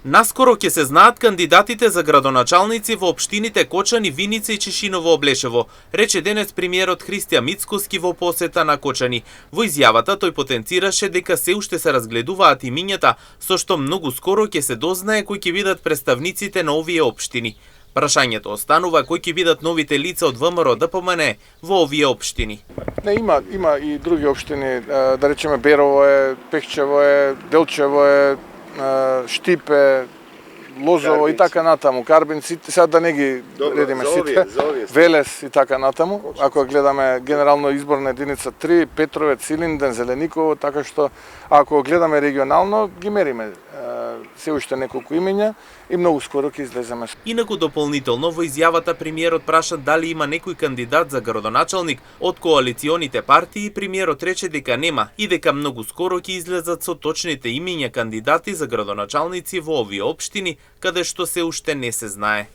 Наскоро ќе се знаат кандидатите за градоначалници во општините Кочани, Виница и Чешиново Облешево, рече денес премиерот Христијан Мицкоски во посета на Кочани. Во изјавата тој потенцираше дека се уште се разгледуваат имињата, со што многу скоро ќе се дознае кои ќе бидат представниците на овие општини. Прашањето останува кои ќе бидат новите лица од ВМРО ДПМН во овие општини. Не, има и други општини, да речеме Берово е, Пехчево е, Делчево е, Штипе, Лозово и така натаму, Карбин, сега да не ги редиме сите, Велес и така натаму. Ако гледаме генерално изборна единица 3, Петровец, Илинден, Зелениково, така што ако гледаме регионално, ги мериме се уште неколку имења и многу скоро ќе излеземе. Инаку дополнително во изјавата премиерот праша дали има некој кандидат за градоначалник од коалиционите партии, премиерот рече дека нема и дека многу скоро ќе излезат со точните имиња кандидати за градоначалници во овие општини, каде што се уште не се знае.